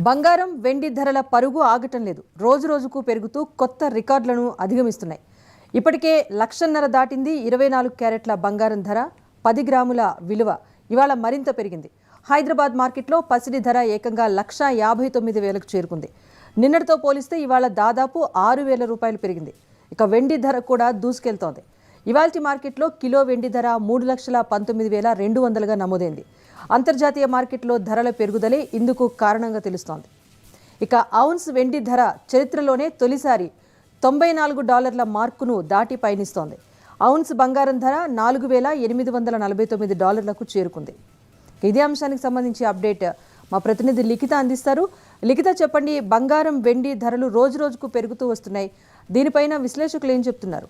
బంగారం వెండి ధరల పరుగు ఆగటం లేదు. రోజు రోజుకు పెరుగుతూ కొత్త రికార్డులను అధిగమిస్తున్నాయి. ఇప్పటికే 1,50,000 దాటింది. 24 క్యారెట్ల బంగారం ధర, 10 గ్రాముల విలువ ఇవాళ మరింత పెరిగింది. హైదరాబాద్ మార్కెట్లో పసిడి ధర ఏకంగా 1,59,000కు చేరుకుంది. నిన్నటితో పోలిస్తే ఇవాళ దాదాపు 6,000 రూపాయలు పెరిగింది. ఇక వెండి ధర కూడా దూసుకెళ్తోంది. ఇవాల్టి మార్కెట్లో కిలో వెండి ధర 3,19,200గా నమోదైంది. అంతర్జాతీయ మార్కెట్లో ధరల పెరుగుదలే ఇందుకు కారణంగా తెలుస్తోంది. ఇక ఔన్స్ వెండి ధర చరిత్రలోనే తొలిసారి $94 మార్కును దాటి పయనిస్తోంది. ఔన్స్ బంగారం ధర $4,849కు చేరుకుంది. ఇదే అంశానికి సంబంధించి అప్డేట్ మా ప్రతినిధి లిఖిత అందిస్తారు. లిఖిత, చెప్పండి, బంగారం వెండి ధరలు రోజు రోజుకు పెరుగుతూ వస్తున్నాయి. దీనిపైన విశ్లేషకులు ఏం చెప్తున్నారు?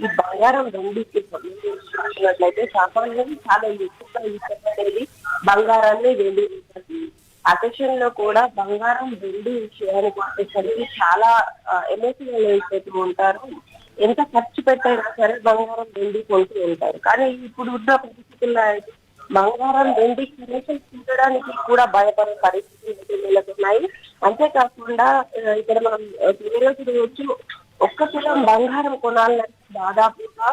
ఈ బంగారం వెండికి సంబంధించినట్లయితే సామాన్యం చాలా ఎక్కువగా ఇష్టపడేది బంగారాన్ని వెండి. అకేషన్ లో కూడా బంగారం వెండి విషయానికి వచ్చేసరికి చాలా ఎమోషనల్ అయిపోతూ ఉంటారు. ఎంత ఖర్చు పెట్టైనా సరే బంగారం వెండి కొంటూ ఉంటారు. కానీ ఇప్పుడు ఉన్న పరిస్థితుల్లో అయితే బంగారం వెండి కనీసం చూడడానికి కూడా భయపడే పరిస్థితులు నెలకొన్నాయి. అంతేకాకుండా ఇక్కడ మనం చూడవచ్చు, 1 తులం బంగారం కొనాలంటే దాదాపుగా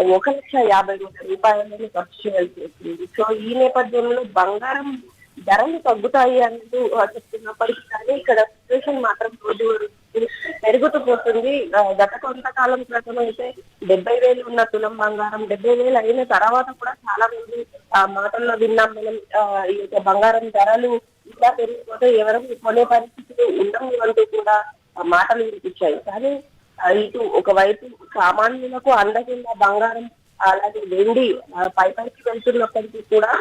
1,50,000 రూపాయలను ఖర్చు చేయాల్సి వస్తుంది. సో ఈ నేపథ్యంలో బంగారం ధరలు తగ్గుతాయి అంటూ చెప్తున్నప్పటికీ కానీ ఇక్కడ సిచ్యువేషన్ మాత్రం రోజు పెరుగుతూ పోతుంది. గత కొంతకాలం క్రితం అయితే 70,000 ఉన్న తులం బంగారం 70,000 అయిన తర్వాత కూడా చాలా మంది మాటల్లో విన్నాం మనం. ఈ యొక్క బంగారం ధరలు ఇలా పెరిగిపోతే ఎవరైనా కొనే పరిస్థితులు ఉండవు అంటూ కూడా మాటలు వినిపించాయి. కానీ ఇటు ఒకవైపు సామాన్యులకు అందకుండా బంగారం అలాగే వెండి పైకి వెళ్తున్నప్పటికీ కూడా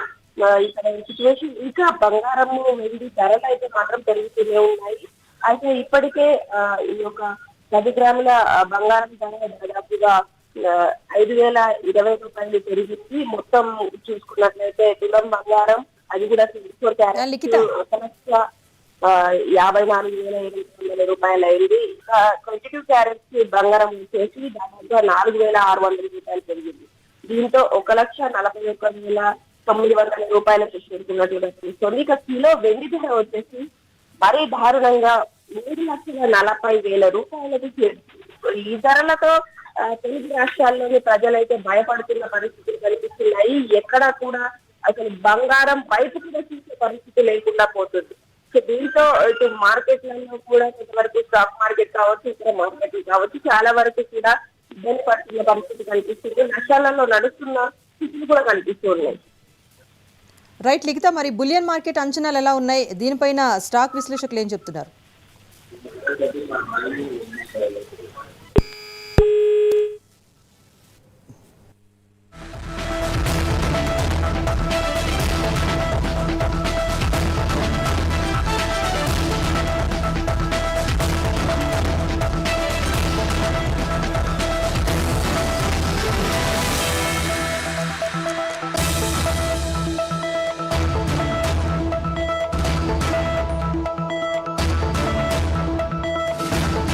ఇక్కడ సిచ్యువేషన్ ఇంకా బంగారము వెండి ధరలు అయితే మాత్రం పెరుగుతూనే ఉన్నాయి. అయితే ఇప్పటికే ఈ యొక్క 10 గ్రాముల బంగారం ధర దాదాపుగా 5,020 రూపాయలు పెరిగింది. మొత్తం చూసుకున్నట్లయితే తులం బంగారం అది కూడా 1,54,800 రూపాయలు అయింది. ఇంకా 22 క్యారెట్స్ బంగారం వచ్చేసి దాదాపుగా 4,600 రూపాయలు పెరిగింది. దీంతో 1,41,900 రూపాయలకు చేరుకున్నట్టుగా తెలుస్తోంది. ఇక కిలో వెండి ధర వచ్చేసి మరీ దారుణంగా 3,40,000 రూపాయలకు చేరుకుంది. ఈ ధరలతో తెలుగు రాష్ట్రాల్లోని ప్రజలైతే భయపడుతున్న పరిస్థితులు కనిపిస్తున్నాయి. ఎక్కడా కూడా అసలు బంగారం వైపు కూడా చూసే పరిస్థితి లేకుండా పోతుంది. సో దీంతో ఇటు మార్కెట్లలో కూడా కొంతవరకు స్టాక్ మార్కెట్ కావచ్చు, ఇతర మార్కెట్లు కావచ్చు, చాలా వరకు కూడా ఇబ్బంది పడుతున్న పరిస్థితి కనిపిస్తుంది. నష్టాలలో నడుస్తున్న స్థితులు కూడా కనిపిస్తున్నాయి. రైట్ లిఖిత, మరి బులియన్ మార్కెట్ అంచనాలు ఎలా ఉన్నాయి? దీనిపైన స్టాక్ విశ్లేషకులు ఏం చెప్తున్నారు?